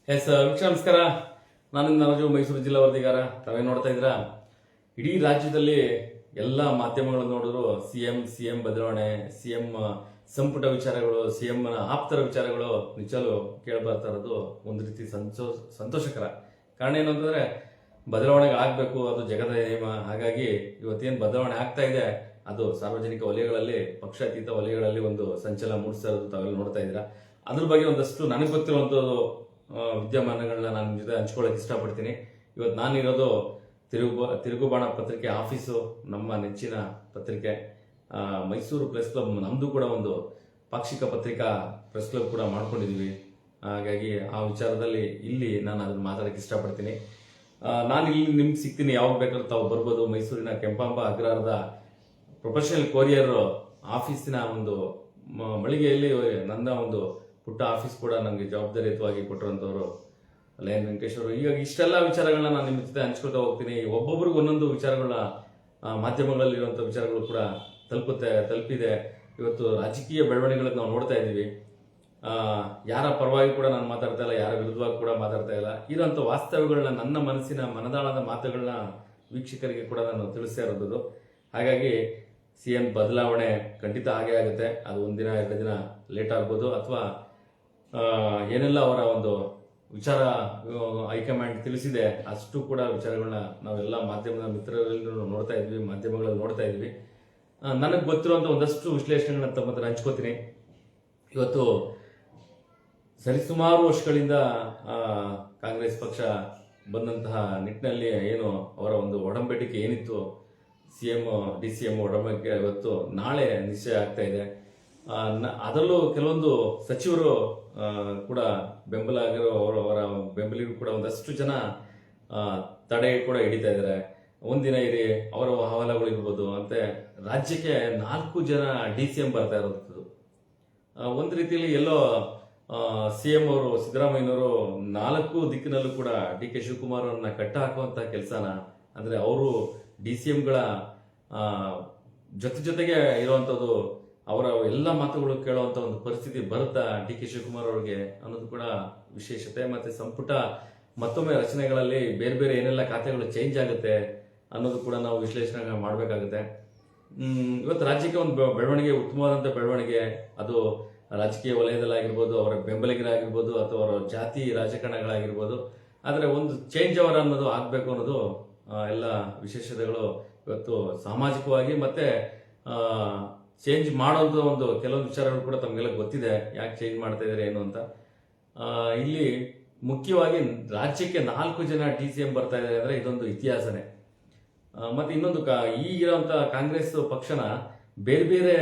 ವೀಕ್ಷ ನಮಸ್ಕಾರ. ನಾನು ನರಜು, ಮೈಸೂರು ಜಿಲ್ಲಾ ವರದಿಗಾರ. ತಾವೇ ನೋಡ್ತಾ ಇದ್ದೀರಾ, ಇಡೀ ರಾಜ್ಯದಲ್ಲಿ ಎಲ್ಲ ಮಾಧ್ಯಮಗಳನ್ನು ನೋಡಿದ್ರು ಸಿಎಂ ಬದಲಾವಣೆ, ಸಿಎಂ ಸಂಪುಟ ವಿಚಾರಗಳು, ಸಿಎಂ ಆಪ್ತರ ವಿಚಾರಗಳು ನಿಜಲು ಕೇಳಬರ್ತಾ ಇರೋದು ಒಂದು ರೀತಿ ಸಂತೋಷಕರ. ಕಾರಣ ಏನು ಅಂತಂದ್ರೆ ಬದಲಾವಣೆ ಆಗಬೇಕು, ಅದು ಜಗದ ನಿಯಮ. ಹಾಗಾಗಿ ಇವತ್ತೇನು ಬದಲಾವಣೆ ಆಗ್ತಾ ಇದೆ ಅದು ಸಾರ್ವಜನಿಕ ವಲಯಗಳಲ್ಲಿ, ಪಕ್ಷಾತೀತ ವಲಯಗಳಲ್ಲಿ ಒಂದು ಸಂಚಲನ ಮೂಡಿಸ್ತಾ ಇರೋದು ತಾವೆಲ್ಲ ನೋಡ್ತಾ ಇದ್ದೀರಾ. ಅದ್ರ ಬಗ್ಗೆ ಒಂದಷ್ಟು ನನಗೆ ಗೊತ್ತಿರುವಂಥದ್ದು ವಿದ್ಯಮಾನಗಳನ್ನ ನಾನು ನಿಮ್ಮ ಜೊತೆ ಹಂಚ್ಕೊಳ್ಳೋಕೆ ಇಷ್ಟಪಡ್ತೀನಿ. ಇವತ್ತು ನಾನಿರೋದು ತಿರುಗುಬಾಣ ಪತ್ರಿಕೆ ಆಫೀಸು, ನಮ್ಮ ನೆಚ್ಚಿನ ಪತ್ರಿಕೆ. ಮೈಸೂರು ಪ್ರೆಸ್ ಕ್ಲಬ್ ನಮ್ಮದು ಕೂಡ ಒಂದು ಪಾಕ್ಷಿಕ ಪತ್ರಿಕಾ ಪ್ರೆಸ್ ಕ್ಲಬ್ ಕೂಡ ಮಾಡ್ಕೊಂಡಿದ್ದೀವಿ. ಹಾಗಾಗಿ ಆ ವಿಚಾರದಲ್ಲಿ ಇಲ್ಲಿ ನಾನು ಅದನ್ನು ಮಾತಾಡೋಕ್ಕೆ ಇಷ್ಟಪಡ್ತೀನಿ. ನಾನು ಇಲ್ಲಿ ನಿಮ್ಗೆ ಸಿಗ್ತೀನಿ, ಯಾವಾಗ ಬೇಕಾದ್ರೂ ತಾವು ಬರ್ಬೋದು. ಮೈಸೂರಿನ ಕೆಂಪಾಂಬ ಅಗ್ರಹಾರದ ಪ್ರೊಫೆಷನಲ್ ಕೊರಿಯರ್ ಆಫೀಸಿನ ಒಂದು ಮಳಿಗೆಯಲ್ಲಿ ನನ್ನ ಒಂದು ಪುಟ್ಟ ಆಫೀಸ್ ಕೂಡ ನಮಗೆ ಜವಾಬ್ದಾರಿಯುತವಾಗಿ ಕೊಟ್ಟಿರುವಂಥವ್ರು ಲಯನ್ ವೆಂಕಟೇಶ್ ಅವರು. ಈಗ ಇಷ್ಟೆಲ್ಲ ವಿಚಾರಗಳನ್ನ ನಾನು ನಿಮ್ಮ ಜೊತೆ ಹಂಚ್ಕೊಳ್ತಾ ಹೋಗ್ತೀನಿ. ಒಬ್ಬೊಬ್ರಿಗೆ ಒಂದೊಂದು ವಿಚಾರಗಳನ್ನ ಮಾಧ್ಯಮಗಳಲ್ಲಿರುವಂಥ ವಿಚಾರಗಳು ಕೂಡ ತಲುಪಿದೆ. ಇವತ್ತು ರಾಜಕೀಯ ಬೆಳವಣಿಗೆಗಳನ್ನು ನಾವು ನೋಡ್ತಾ ಇದ್ದೀವಿ. ಯಾರ ಪರವಾಗಿ ಕೂಡ ನಾನು ಮಾತಾಡ್ತಾ ಇಲ್ಲ, ಯಾರ ವಿರುದ್ಧವಾಗಿ ಕೂಡ ಮಾತಾಡ್ತಾ ಇಲ್ಲ. ಇರೋಂಥ ವಾಸ್ತವಗಳನ್ನ, ನನ್ನ ಮನದಾಳದ ಮಾತುಗಳನ್ನ ವೀಕ್ಷಕರಿಗೆ ಕೂಡ ನಾನು ತಿಳಿಸ್ತಾ ಇರೋದು. ಹಾಗಾಗಿ ಸಿಎಂ ಬದಲಾವಣೆ ಖಂಡಿತ ಆಗೇ ಆಗುತ್ತೆ. ಅದು ಒಂದಿನ 2 ದಿನ ಲೇಟ್ ಆಗ್ಬೋದು, ಅಥವಾ ಏನೆಲ್ಲ ಅವರ ಒಂದು ವಿಚಾರ ಹೈಕಮಾಂಡ್ ತಿಳಿಸಿದೆ ಅಷ್ಟು ಕೂಡ ವಿಚಾರಗಳನ್ನ ನಾವೆಲ್ಲ ಮಾಧ್ಯಮದ ಮಿತ್ರರಲ್ಲಿ ನೋಡ್ತಾ ಇದ್ವಿ, ಮಾಧ್ಯಮಗಳಲ್ಲಿ ನೋಡ್ತಾ ಇದ್ವಿ. ನನಗೆ ಗೊತ್ತಿರುವಂಥ ಒಂದಷ್ಟು ವಿಶ್ಲೇಷಣೆಗಳನ್ನ ತಮ್ಮ ಹತ್ರ ಹಂಚ್ಕೋತೀನಿ. ಇವತ್ತು ಸರಿಸುಮಾರು ವರ್ಷಗಳಿಂದ ಕಾಂಗ್ರೆಸ್ ಪಕ್ಷ ಬಂದಂತಹ ನಿಟ್ಟಿನಲ್ಲಿ ಏನು ಅವರ ಒಂದು ಒಡಂಬಡಿಕೆ ಏನಿತ್ತು, DCM ಒಡಂಬಡಿಕೆ ಇವತ್ತು ನಾಳೆ ನಿಶ್ಚಯ ಆಗ್ತಾ ಇದೆ. ಅದರಲ್ಲೂ ಕೆಲವೊಂದು ಸಚಿವರು ಕೂಡ ಬೆಂಬಲ ಆಗಿರೋ ಅವರ ಬೆಂಬಲಿಗರು ಕೂಡ ಒಂದಷ್ಟು ಜನ ತಡೆ ಕೂಡ ಹಿಡಿತಾ ಇದ್ದಾರೆ. ಒಂದಿನ ಇರಿ, ಅವರ ಹವಾಲಗಳು ಇರ್ಬೋದು ಅಂತೆ. ರಾಜ್ಯಕ್ಕೆ 4 ಜನ DCM ಬರ್ತಾ ಇರೋದು ಒಂದು ರೀತಿಯಲ್ಲಿ ಎಲ್ಲೋ ಸಿಎಂ ಅವರು, ಸಿದ್ದರಾಮಯ್ಯನವರು 4 ದಿಕ್ಕಿನಲ್ಲೂ ಕೂಡ DK ಶಿವಕುಮಾರ್ ಅವ್ರನ್ನ ಕಟ್ಟ ಹಾಕುವಂತ ಕೆಲಸನ, ಅಂದ್ರೆ ಅವರು DCMಗಳ ಜೊತೆಗೆ ಇರುವಂಥದ್ದು, ಅವರ ಎಲ್ಲ ಮಾತುಗಳು ಕೇಳುವಂತ ಒಂದು ಪರಿಸ್ಥಿತಿ ಬರುತ್ತಾ DK ಶಿವಕುಮಾರ್ ಅವ್ರಿಗೆ ಅನ್ನೋದು ಕೂಡ ವಿಶೇಷತೆ. ಮತ್ತೆ ಸಂಪುಟ ಮತ್ತೊಮ್ಮೆ ರಚನೆಗಳಲ್ಲಿ ಬೇರೆ ಬೇರೆ ಏನೆಲ್ಲ ಖಾತೆಗಳು ಚೇಂಜ್ ಆಗುತ್ತೆ ಅನ್ನೋದು ಕೂಡ ನಾವು ವಿಶ್ಲೇಷಣೆ ಮಾಡಬೇಕಾಗುತ್ತೆ. ಇವತ್ತು ರಾಜ್ಯಕ್ಕೆ ಒಂದು ಬೆಳವಣಿಗೆ, ಉತ್ತಮವಾದಂಥ ಬೆಳವಣಿಗೆ, ಅದು ರಾಜಕೀಯ ವಲಯದಲ್ಲಾಗಿರ್ಬೋದು, ಅವರ ಬೆಂಬಲಿಗರಾಗಿರ್ಬೋದು, ಅಥವಾ ಅವರ ಜಾತಿ ರಾಜಕಾರಣಗಳಾಗಿರ್ಬೋದು. ಆದರೆ ಒಂದು ಚೇಂಜ್ ಅವರ ಅನ್ನೋದು ಆಗಬೇಕು ಅನ್ನೋದು ಎಲ್ಲ ವಿಶೇಷತೆಗಳು ಇವತ್ತು ಸಾಮಾಜಿಕವಾಗಿ ಮತ್ತೆ ಚೇಂಜ್ ಮಾಡೋದು ಒಂದು ಕೆಲವೊಂದು ವಿಚಾರಗಳು ಕೂಡ ತಮಗೆಲ್ಲ ಗೊತ್ತಿದೆ, ಯಾಕೆ ಚೇಂಜ್ ಮಾಡ್ತಾ ಇದ್ದಾರೆ ಏನು ಅಂತ. ಇಲ್ಲಿ ಮುಖ್ಯವಾಗಿ ರಾಜ್ಯಕ್ಕೆ 4 ಜನ DCM ಬರ್ತಾ ಇದ್ದಾರೆ ಅಂದ್ರೆ ಇದೊಂದು ಇತಿಹಾಸನೇ. ಮತ್ತೆ ಇನ್ನೊಂದು, ಈಗಿರುವಂತ ಕಾಂಗ್ರೆಸ್ ಪಕ್ಷನ ಬೇರೆ ಬೇರೆ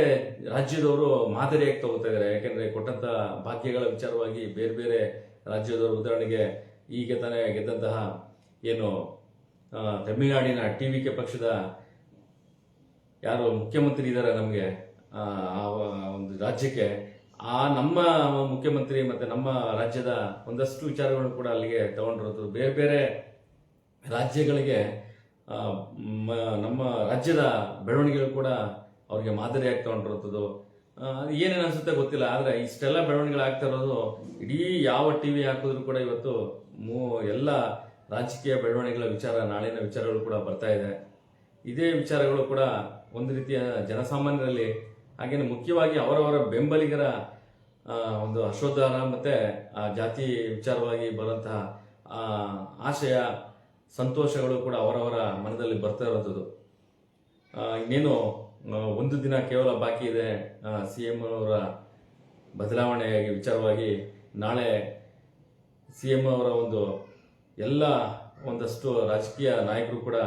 ರಾಜ್ಯದವರು ಮಾದರಿಯಾಗಿ ತಗೋತಾ ಇದ್ದಾರೆ. ಯಾಕೆಂದ್ರೆ ಕೊಟ್ಟಂತ ಭಾಗ್ಯಗಳ ವಿಚಾರವಾಗಿ ಬೇರೆ ಬೇರೆ ರಾಜ್ಯದವರು, ಉದಾಹರಣೆಗೆ ಈಗ ತಾನೇ ಗೆದ್ದಂತಹ ಏನು ತಮಿಳುನಾಡಿನ TVK ಪಕ್ಷದ ಯಾರು ಮುಖ್ಯಮಂತ್ರಿ ಇದ್ದಾರೆ ನಮಗೆ ಆ ಒಂದು ರಾಜ್ಯಕ್ಕೆ, ನಮ್ಮ ಮುಖ್ಯಮಂತ್ರಿ ಮತ್ತೆ ನಮ್ಮ ರಾಜ್ಯದ ಒಂದಷ್ಟು ವಿಚಾರಗಳನ್ನು ಕೂಡ ಅಲ್ಲಿಗೆ ತಗೊಂಡಿರೋದು. ಬೇರೆ ಬೇರೆ ರಾಜ್ಯಗಳಿಗೆ ನಮ್ಮ ರಾಜ್ಯದ ಬೆಳವಣಿಗೆಗಳು ಕೂಡ ಅವ್ರಿಗೆ ಮಾದರಿಯಾಗಿ ತಗೊಂಡಿರೋದು. ಏನೇನು ಅನ್ಸುತ್ತೆ ಗೊತ್ತಿಲ್ಲ, ಆದ್ರೆ ಇಷ್ಟೆಲ್ಲ ಬೆಳವಣಿಗೆಗಳಾಗ್ತಾ ಇರೋದು ಇಡೀ ಯಾವ TV ಹಾಕಿದ್ರು ಕೂಡ ಇವತ್ತು ಎಲ್ಲ ರಾಜಕೀಯ ಬೆಳವಣಿಗೆಗಳ ವಿಚಾರ, ನಾಳಿನ ವಿಚಾರಗಳು ಕೂಡ ಬರ್ತಾ ಇದೆ. ಇದೇ ವಿಚಾರಗಳು ಕೂಡ ಒಂದು ರೀತಿಯ ಜನಸಾಮಾನ್ಯರಲ್ಲಿ, ಹಾಗೇನೆ ಮುಖ್ಯವಾಗಿ ಅವರವರ ಬೆಂಬಲಿಗರ ಒಂದು ಹರ್ಷೋದ್ಧಾರ ಮತ್ತೆ ಜಾತಿ ವಿಚಾರವಾಗಿ ಬರುವಂತಹ ಆಶಯ, ಸಂತೋಷಗಳು ಕೂಡ ಅವರವರ ಮನದಲ್ಲಿ ಬರ್ತಾ ಇರೋದು. ಇನ್ನೇನು 1 ದಿನ ಕೇವಲ ಬಾಕಿ ಇದೆ ಸಿಎಂ ಅವರ ಬದಲಾವಣೆ ವಿಚಾರವಾಗಿ. ನಾಳೆ ಸಿಎಂ ಅವರ ಒಂದು ಎಲ್ಲ ಒಂದಷ್ಟು ರಾಜಕೀಯ ನಾಯಕರು ಕೂಡ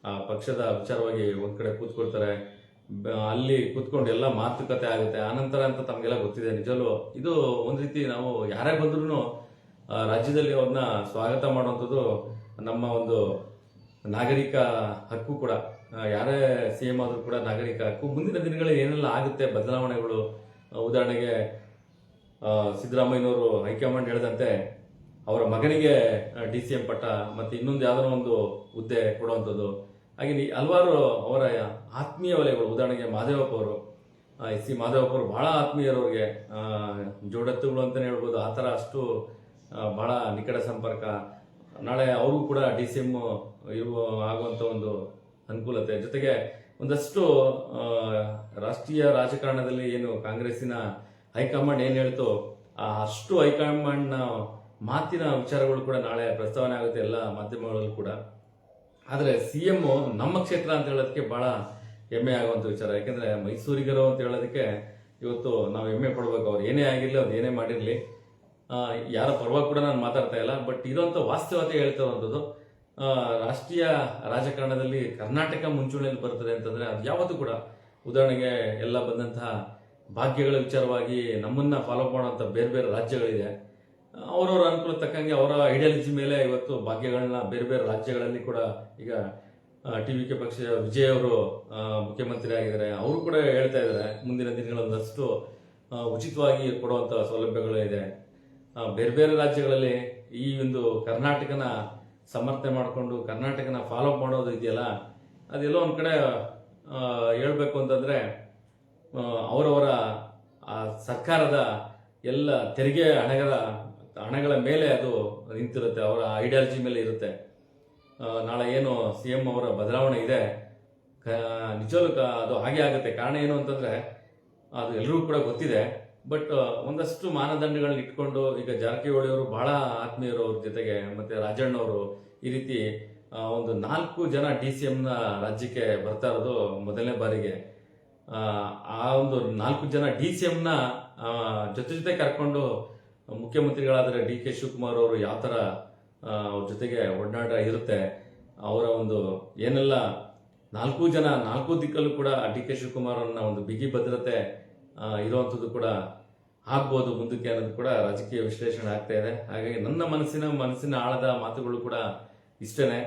ಆ ಪಕ್ಷದ ವಿಚಾರವಾಗಿ ಒಂದ್ ಕಡೆ ಕೂತ್ಕೊಳ್ತಾರೆ. ಅಲ್ಲಿ ಕೂತ್ಕೊಂಡು ಎಲ್ಲ ಮಾತುಕತೆ ಆಗುತ್ತೆ. ಆನಂತರ ಅಂತ ತಮಗೆಲ್ಲ ಗೊತ್ತಿದೆ. ನಿಜವೂ ಇದು ಒಂದ್ ರೀತಿ, ನಾವು ಯಾರೇ ಬಂದ್ರು ರಾಜ್ಯದಲ್ಲಿ ಅವ್ರನ್ನ ಸ್ವಾಗತ ಮಾಡುವಂಥದ್ದು ನಮ್ಮ ಒಂದು ನಾಗರಿಕ ಹಕ್ಕು ಕೂಡ. ಯಾರೇ ಸಿಎಂ ಆದ್ರೂ ಕೂಡ ನಾಗರಿಕ ಹಕ್ಕು. ಮುಂದಿನ ದಿನಗಳಲ್ಲಿ ಏನೆಲ್ಲ ಆಗುತ್ತೆ ಬದಲಾವಣೆಗಳು, ಉದಾಹರಣೆಗೆ ಸಿದ್ದರಾಮಯ್ಯನವರು ಹೈಕಮಾಂಡ್ ಹೇಳಿದಂತೆ ಅವರ ಮಗನಿಗೆ DCM ಪಟ್ಟ, ಮತ್ತೆ ಇನ್ನೊಂದು ಯಾವ್ದಾರ ಒಂದು ಹುದ್ದೆ ಕೊಡುವಂಥದ್ದು. ಹಾಗೆ ಹಲವಾರು ಅವರ ಆತ್ಮೀಯ ವಲಯಗಳು, ಉದಾಹರಣೆಗೆ ಮಾದೇವಪ್ಪ ಅವರು, SC ಮಾದೇವಪ್ಪ ಅವರು ಬಹಳ ಆತ್ಮೀಯರವ್ರಿಗೆ, ಜೋಡೆತ್ತುಗಳು ಅಂತಾನೆ ಹೇಳ್ಬೋದು. ಆ ಥರ ಅಷ್ಟು ಬಹಳ ನಿಕಟ ಸಂಪರ್ಕ, ನಾಳೆ ಅವರು ಕೂಡ DCM ಆಗುವಂತ ಒಂದು ಅನುಕೂಲತೆ, ಜೊತೆಗೆ ಒಂದಷ್ಟು ರಾಷ್ಟ್ರೀಯ ರಾಜಕಾರಣದಲ್ಲಿ ಏನು ಕಾಂಗ್ರೆಸ್ಸಿನ ಹೈಕಮಾಂಡ್ ಏನ್ ಹೇಳ್ತೋ ಅಷ್ಟು ಹೈಕಮಾಂಡ್ನ ಮಾತಿನ ವಿಚಾರಗಳು ಕೂಡ ನಾಳೆ ಪ್ರಸ್ತಾವನೆ ಆಗುತ್ತೆ ಎಲ್ಲ ಮಾಧ್ಯಮಗಳಲ್ಲೂ ಕೂಡ. ಆದರೆ CM ನಮ್ಮ ಕ್ಷೇತ್ರ ಅಂತ ಹೇಳೋದಕ್ಕೆ ಬಹಳ ಹೆಮ್ಮೆ ಆಗುವಂತ ವಿಚಾರ. ಯಾಕೆಂದ್ರೆ ಮೈಸೂರಿಗರು ಅಂತ ಹೇಳೋದಕ್ಕೆ ಇವತ್ತು ನಾವು ಹೆಮ್ಮೆ ಪಡ್ಬೇಕು. ಅವ್ರು ಏನೇ ಆಗಿರ್ಲಿ, ಅವ್ರು ಏನೇ ಮಾಡಿರ್ಲಿ, ಯಾರ ಪರವಾಗಿ ಕೂಡ ನಾನು ಮಾತಾಡ್ತಾ ಇಲ್ಲ, ಬಟ್ ಇರೋಂಥ ವಾಸ್ತವತೆ ಹೇಳ್ತಾ ಇರುವಂಥದ್ದು. ರಾಷ್ಟ್ರೀಯ ರಾಜಕಾರಣದಲ್ಲಿ ಕರ್ನಾಟಕ ಮುಂಚೂಣಿಯಲ್ಲಿ ಬರ್ತದೆ ಅಂತಂದ್ರೆ ಅದು ಯಾವತ್ತೂ ಕೂಡ, ಉದಾಹರಣೆಗೆ ಎಲ್ಲ ಬಂದಂತಹ ಭಾಗ್ಯಗಳ ವಿಚಾರವಾಗಿ ನಮ್ಮನ್ನ ಫಾಲೋ ಮಾಡುವಂಥ ಬೇರೆ ಬೇರೆ ರಾಜ್ಯಗಳಿದೆ. ಅವರವರ ಅನುಕೂಲ ತಕ್ಕಂಗೆ ಅವರ ಐಡಿಯಾಲಜಿ ಮೇಲೆ ಇವತ್ತು ಭಾಗ್ಯಗಳನ್ನ ಬೇರೆ ಬೇರೆ ರಾಜ್ಯಗಳಲ್ಲಿ ಕೂಡ, ಈಗ TVK ಪಕ್ಷದ ವಿಜಯ್ ಅವರು ಮುಖ್ಯಮಂತ್ರಿ ಆಗಿದ್ದಾರೆ, ಅವರು ಕೂಡ ಹೇಳ್ತಾ ಇದ್ದಾರೆ ಮುಂದಿನ ದಿನಗಳಲ್ಲಷ್ಟು ಉಚಿತವಾಗಿ ಕೊಡುವಂತ ಸೌಲಭ್ಯಗಳು ಇದೆ. ಬೇರೆ ಬೇರೆ ರಾಜ್ಯಗಳಲ್ಲಿ ಈ ಒಂದು ಕರ್ನಾಟಕನ ಸಮರ್ಥನೆ ಮಾಡಿಕೊಂಡು ಕರ್ನಾಟಕನ ಫಾಲೋ ಮಾಡೋದು ಇದೆಯಲ್ಲ, ಅದೆಲ್ಲೋ ಒಂದ್ ಕಡೆ ಹೇಳ್ಬೇಕು ಅಂತಂದ್ರೆ ಅವರವರ ಸರ್ಕಾರದ ಎಲ್ಲ ತೆರಿಗೆ ಹಣಗಳ ಮೇಲೆ ಅದು ನಿಂತಿರುತ್ತೆ, ಅವರ ಐಡಿಯಾಲಜಿ ಮೇಲೆ ಇರುತ್ತೆ. ನಾಳೆ ಏನು CM ಅವರ ಬದಲಾವಣೆ ಇದೆ, ನಿಜವೂ ಅದು ಹಾಗೆ ಆಗುತ್ತೆ. ಕಾರಣ ಏನು ಅಂತಂದ್ರೆ ಅದು ಎಲ್ಲರಿಗೂ ಕೂಡ ಗೊತ್ತಿದೆ. ಬಟ್ ಒಂದಷ್ಟು ಮಾನದಂಡಗಳನ್ನ ಇಟ್ಕೊಂಡು, ಈಗ ಜಾರಕಿಹೊಳಿ ಅವರು ಬಹಳ ಆತ್ಮೀಯರು ಅವ್ರ ಜೊತೆಗೆ, ಮತ್ತೆ ರಾಜಣ್ಣವರು, ಈ ರೀತಿ ಒಂದು 4 ಜನ DCM ರಾಜ್ಯಕ್ಕೆ ಬರ್ತಾ ಇರೋದು ಮೊದಲನೇ ಬಾರಿಗೆ. ಆ ಒಂದು 4 ಜನ DCM ಜೊತೆ ಕರ್ಕೊಂಡು ಮುಖ್ಯಮಂತ್ರಿಗಳಾದರೆ DK ಶಿವಕುಮಾರ್ ಅವರು ಯಾವ ತರ ಅವ್ರ ಜೊತೆಗೆ ಒಡನಾಟ ಇರುತ್ತೆ, ಅವರ ಒಂದು ಏನೆಲ್ಲ 4 ಜನ 4 ದಿಕ್ಕಲ್ಲೂ ಕೂಡ DK ಶಿವಕುಮಾರ್ ಅವರನ್ನ ಒಂದು ಬಿಗಿ ಭದ್ರತೆ ಇರುವಂಥದ್ದು ಕೂಡ ಆಗ್ಬೋದು ಮುಂದಕ್ಕೆ ಅನ್ನೋದು ಕೂಡ ರಾಜಕೀಯ ವಿಶ್ಲೇಷಣೆ ಆಗ್ತಾ ಇದೆ. ಹಾಗಾಗಿ ನನ್ನ ಮನಸ್ಸಿನ ಆಳದ ಮಾತುಗಳು ಕೂಡ ಇಷ್ಟೇನೆ.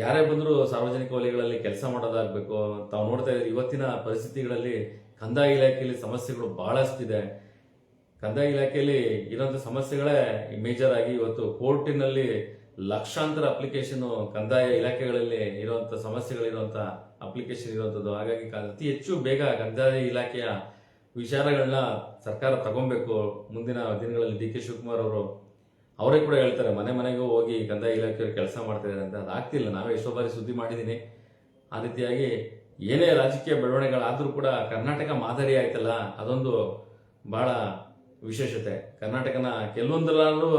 ಯಾರೇ ಬಂದರೂ ಸಾರ್ವಜನಿಕ ವಲಯಗಳಲ್ಲಿ ಕೆಲಸ ಮಾಡೋದಾಗಬೇಕು. ತಾವು ನೋಡ್ತಾ ಇದ್ದೀವಿ ಇವತ್ತಿನ ಪರಿಸ್ಥಿತಿಗಳಲ್ಲಿ ಕಂದಾಯ ಇಲಾಖೆಯಲ್ಲಿ ಸಮಸ್ಯೆಗಳು ಬಹಳಷ್ಟಿದೆ. ಕಂದಾಯ ಇಲಾಖೆಯಲ್ಲಿ ಇರುವಂತ ಸಮಸ್ಯೆಗಳೇ ಮೇಜರ್ ಆಗಿ ಇವತ್ತು ಕೋರ್ಟಿನಲ್ಲಿ ಲಕ್ಷಾಂತರ ಅಪ್ಲಿಕೇಶನ್ ಕಂದಾಯ ಇಲಾಖೆಗಳಲ್ಲಿ ಇರುವಂತ ಸಮಸ್ಯೆಗಳಿರುವಂತ ಅಪ್ಲಿಕೇಶನ್ ಇರುವಂತದ್ದು. ಹಾಗಾಗಿ ಅತಿ ಹೆಚ್ಚು ಬೇಗ ಕಂದಾಯ ಇಲಾಖೆಯ ವಿಚಾರಗಳನ್ನ ಸರ್ಕಾರ ತಗೊಬೇಕು. ಮುಂದಿನ ದಿನಗಳಲ್ಲಿ DK ಶಿವಕುಮಾರ್ ಅವರು ಅವರೇ ಕೂಡ ಹೇಳ್ತಾರೆ, ಮನೆ ಮನೆಗೂ ಹೋಗಿ ಕಂದಾಯ ಇಲಾಖೆಯವರು ಕೆಲಸ ಮಾಡ್ತಾ ಇದ್ದಾರೆ ಅಂತ. ಅದಾಗ್ತಿಲ್ಲ. ನಾವೇ ಎಷ್ಟೋ ಬಾರಿ ಸುದ್ದಿ ಮಾಡಿದ್ದೀನಿ. ಆ ರೀತಿಯಾಗಿ ಏನೇ ರಾಜಕೀಯ ಬೆಳವಣಿಗೆಗಳಾದ್ರೂ ಕೂಡ ಕರ್ನಾಟಕ ಮಾದರಿ ಆಯ್ತಲ್ಲ, ಅದೊಂದು ಬಹಳ ವಿಶೇಷತೆ. ಕರ್ನಾಟಕನ ಕೆಲವೊಂದರಲ್ಲೂ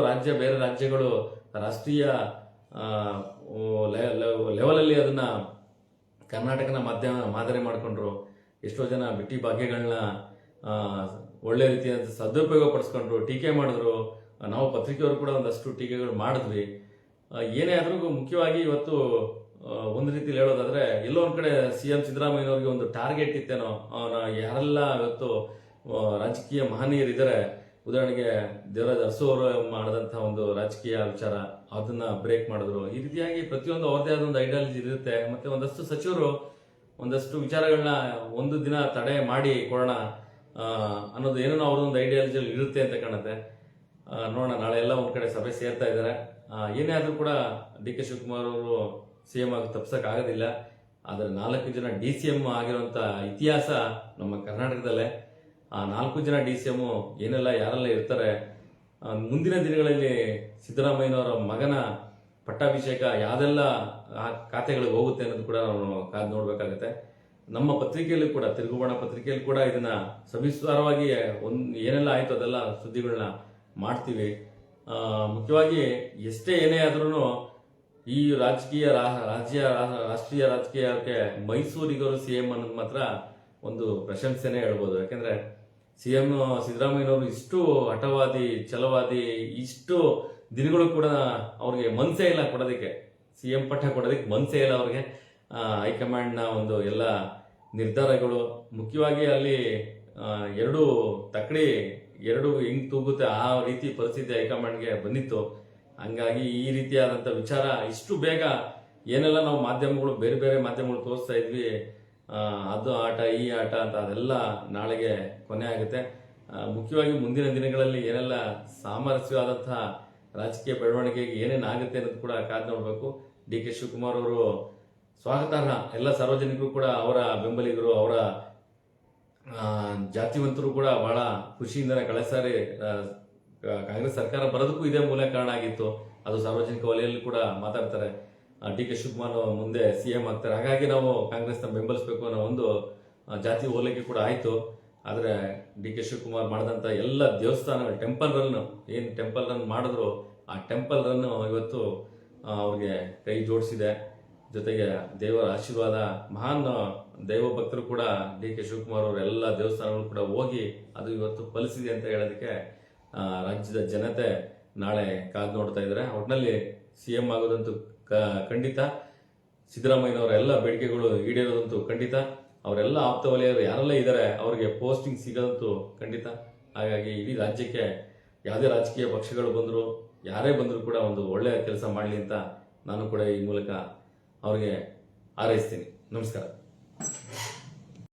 ಬೇರೆ ರಾಜ್ಯಗಳು ರಾಷ್ಟ್ರೀಯ ಲೆವೆಲಲ್ಲಿ ಅದನ್ನ ಕರ್ನಾಟಕನ ಮಾದರಿ ಮಾಡ್ಕೊಂಡ್ರು. ಎಷ್ಟೋ ಜನ ಬಿಟ್ಟಿ ಭಾಗ್ಯಗಳನ್ನ ಒಳ್ಳೆ ರೀತಿಯಾದ ಸದುಪಯೋಗ ಪಡಿಸ್ಕೊಂಡ್ರು, ಟೀಕೆ ಮಾಡಿದ್ರು. ನಾವು ಪತ್ರಿಕೆಯವರು ಕೂಡ ಒಂದಷ್ಟು ಟೀಕೆಗಳು ಮಾಡಿದ್ವಿ. ಏನೇ ಆದ್ರೂ ಮುಖ್ಯವಾಗಿ ಇವತ್ತು ಒಂದು ರೀತಿಯಲ್ಲಿ ಹೇಳೋದಾದ್ರೆ, ಎಲ್ಲೋ ಒಂದ್ ಕಡೆ CM ಸಿದ್ದರಾಮಯ್ಯನವ್ರಿಗೆ ಒಂದು ಟಾರ್ಗೆಟ್ ಇತ್ತೇನೋ. ಯಾರೆಲ್ಲ ಇವತ್ತು ರಾಜಕೀಯ ಮಹನೀಯರಿದ್ದಾರೆ, ಉದಾಹರಣೆಗೆ ದೇವರಾಜ್ ಅರಸು ಅವರು ಮಾಡಿದಂತಹ ಒಂದು ರಾಜಕೀಯ ವಿಚಾರ, ಅದನ್ನ ಬ್ರೇಕ್ ಮಾಡಿದ್ರು. ಈ ರೀತಿಯಾಗಿ ಪ್ರತಿಯೊಂದು ಅವ್ರದೇ ಆದ ಒಂದು ಐಡಿಯಾಲಜಿ ಇರುತ್ತೆ. ಮತ್ತೆ ಒಂದಷ್ಟು ಸಚಿವರು ಒಂದಷ್ಟು ವಿಚಾರಗಳನ್ನ ಒಂದು ದಿನ ತಡೆ ಮಾಡಿ ಕೊಡೋಣ ಅನ್ನೋದು ಏನೋ ಅವ್ರದೊಂದು ಐಡಿಯಾಲಜಿಯಲ್ಲಿ ಇರುತ್ತೆ ಅಂತ ಕಾಣುತ್ತೆ. ನೋಡೋಣ, ನಾಳೆ ಎಲ್ಲ ಒಂದ್ ಕಡೆ ಸಭೆ ಸೇರ್ತಾ ಇದ್ದಾರೆ. ಏನೇ ಆದ್ರೂ ಕೂಡ DK ಶಿವಕುಮಾರ್ ಅವರು CM ಆಗಿ ತಪ್ಸಕ್ ಆಗೋದಿಲ್ಲ. ಆದ್ರೆ 4 ಜನ DCM ಆಗಿರುವಂತ ಇತಿಹಾಸ ನಮ್ಮ ಕರ್ನಾಟಕದಲ್ಲೇ. ಆ 4 ಜನ DCM ಏನೆಲ್ಲ ಯಾರೆಲ್ಲ ಇರ್ತಾರೆ, ಮುಂದಿನ ದಿನಗಳಲ್ಲಿ ಸಿದ್ದರಾಮಯ್ಯನವರ ಮಗನ ಪಟ್ಟಾಭಿಷೇಕ ಯಾವ್ದೆಲ್ಲ ಖಾತೆಗಳಿಗೆ ಹೋಗುತ್ತೆ ಅನ್ನೋದು ಕೂಡ ನಾವು ಕಾದು ನೋಡ್ಬೇಕಾಗತ್ತೆ. ನಮ್ಮ ಪತ್ರಿಕೆಯಲ್ಲಿ ಕೂಡ, ತಿರುಗುಬಾಣ ಪತ್ರಿಕೆಯಲ್ಲಿ ಕೂಡ ಇದನ್ನ ಸವಿಸ್ತಾರವಾಗಿ ಏನೆಲ್ಲ ಆಯ್ತು ಅದೆಲ್ಲ ಸುದ್ದಿಗಳನ್ನ ಮಾಡ್ತೀವಿ. ಮುಖ್ಯವಾಗಿ ಎಷ್ಟೇ ಏನೇ ಆದ್ರೂ ಈ ರಾಷ್ಟ್ರೀಯ ರಾಜಕೀಯಕ್ಕೆ ಮೈಸೂರಿಗರು CM ಅನ್ನೋದು ಮಾತ್ರ ಒಂದು ಪ್ರಶಂಸೆನೇ ಹೇಳ್ಬೋದು. ಯಾಕಂದ್ರೆ CM ಸಿದ್ದರಾಮಯ್ಯನವರು ಇಷ್ಟು ಹಠವಾದಿ, ಛಲವಾದಿ, ಇಷ್ಟು ದಿನಗಳು ಕೂಡ ಅವ್ರಿಗೆ ಮನ್ಸೇ ಇಲ್ಲ ಕೊಡೋದಕ್ಕೆ, CM ಪಟ್ಟ ಕೊಡೋದಕ್ಕೆ ಮನ್ಸೇ ಇಲ್ಲ ಅವ್ರಿಗೆ. ಹೈಕಮಾಂಡ್ನ ಒಂದು ಎಲ್ಲ ನಿರ್ಧಾರಗಳು, ಮುಖ್ಯವಾಗಿ ಅಲ್ಲಿ ಎರಡು ಹೆಂಗ್ ತೂಗುತ್ತೆ ಆ ರೀತಿ ಪರಿಸ್ಥಿತಿ ಹೈಕಮಾಂಡ್ಗೆ ಬಂದಿತ್ತು. ಹಂಗಾಗಿ ಈ ರೀತಿಯಾದಂತ ವಿಚಾರ ಇಷ್ಟು ಬೇಗ ಏನೆಲ್ಲ ನಾವು ಮಾಧ್ಯಮಗಳು ಬೇರೆ ಬೇರೆ ಮಾಧ್ಯಮಗಳು ತೋರಿಸ್ತಾ ಇದ್ವಿ, ಅದು ಆಟ ಈ ಆಟ ಅಂತ, ಅದೆಲ್ಲ ನಾಳೆಗೆ ಕೊನೆ ಆಗುತ್ತೆ. ಮುಖ್ಯವಾಗಿ ಮುಂದಿನ ದಿನಗಳಲ್ಲಿ ಏನೆಲ್ಲ ಸಾಮರಸ್ಯವಾದಂತಹ ರಾಜಕೀಯ ಬೆಳವಣಿಗೆಗೆ ಏನೇನಾಗುತ್ತೆ ಅನ್ನೋದು ಕೂಡ ಕಾದು ನೋಡ್ಬೇಕು. DK ಶಿವಕುಮಾರ್ ಅವರು ಸ್ವಾಗತಾರ್ಹ. ಎಲ್ಲ ಸಾರ್ವಜನಿಕರು ಕೂಡ ಅವರ ಬೆಂಬಲಿಗರು, ಅವರ ಜಾತಿವಂತರು ಕೂಡ ಬಹಳ ಖುಷಿಯಿಂದನೇ ಕಳೆದ ಸಾರಿ ಕಾಂಗ್ರೆಸ್ ಸರ್ಕಾರ ಬರೋದಕ್ಕೂ ಇದೇ ಮೂಲ ಕಾರಣ ಆಗಿತ್ತು. ಅದು ಸಾರ್ವಜನಿಕ ವಲಯದಲ್ಲಿ ಕೂಡ ಮಾತಾಡ್ತಾರೆ, ಡಿ ಕೆ ಶಿವಕುಮಾರ್ ಮುಂದೆ CM ಆಗ್ತಾರೆ, ಹಾಗಾಗಿ ನಾವು ಕಾಂಗ್ರೆಸ್ನ ಬೆಂಬಲಿಸಬೇಕು ಅನ್ನೋ ಒಂದು ಜಾತಿ ಹೋಲಿಕೆ ಕೂಡ ಆಯಿತು. ಆದರೆ ಡಿ ಕೆ ಶಿವಕುಮಾರ್ ಮಾಡಿದಂಥ ಎಲ್ಲ ದೇವಸ್ಥಾನಗಳು ಟೆಂಪಲ್ ರನ್ ಮಾಡಿದ್ರು, ಆ ಟೆಂಪಲ್ ರನ್ ಇವತ್ತು ಅವ್ರಿಗೆ ಕೈ ಜೋಡಿಸಿದೆ. ಜೊತೆಗೆ ದೇವರ ಆಶೀರ್ವಾದ, ಮಹಾನ್ ದೈವ ಭಕ್ತರು ಕೂಡ ಡಿ ಕೆ ಶಿವಕುಮಾರ್ ಅವರ ಎಲ್ಲ ದೇವಸ್ಥಾನಗಳು ಕೂಡ ಹೋಗಿ ಅದು ಇವತ್ತು ಫಲಿಸಿದೆ ಅಂತ ಹೇಳೋದಕ್ಕೆ ರಾಜ್ಯದ ಜನತೆ ನಾಳೆ ಕಾದು ನೋಡ್ತಾ ಇದ್ದಾರೆ. ಒಟ್ಟಿನಲ್ಲಿ CM ಆಗೋದಂತೂ ಖಂಡಿತ. ಸಿದ್ದರಾಮಯ್ಯನವರ ಎಲ್ಲ ಬೇಡಿಕೆಗಳು ಈಡೇರೋದಂತೂ ಖಂಡಿತ. ಅವರೆಲ್ಲ ಆಪ್ತ ವಲಯರು ಯಾರೆಲ್ಲ ಇದ್ದಾರೆ ಅವ್ರಿಗೆ ಪೋಸ್ಟಿಂಗ್ ಸಿಗೋದಂತೂ ಖಂಡಿತ. ಹಾಗಾಗಿ ಇಡೀ ರಾಜ್ಯಕ್ಕೆ ಯಾವುದೇ ರಾಜಕೀಯ ಪಕ್ಷಗಳು ಬಂದರೂ ಯಾರೇ ಬಂದರೂ ಕೂಡ ಒಂದು ಒಳ್ಳೆಯ ಕೆಲಸ ಮಾಡಲಿ ಅಂತ ನಾನು ಕೂಡ ಈ ಮೂಲಕ ಅವ್ರಿಗೆ ಹಾರೈಸ್ತೀನಿ. ನಮಸ್ಕಾರ.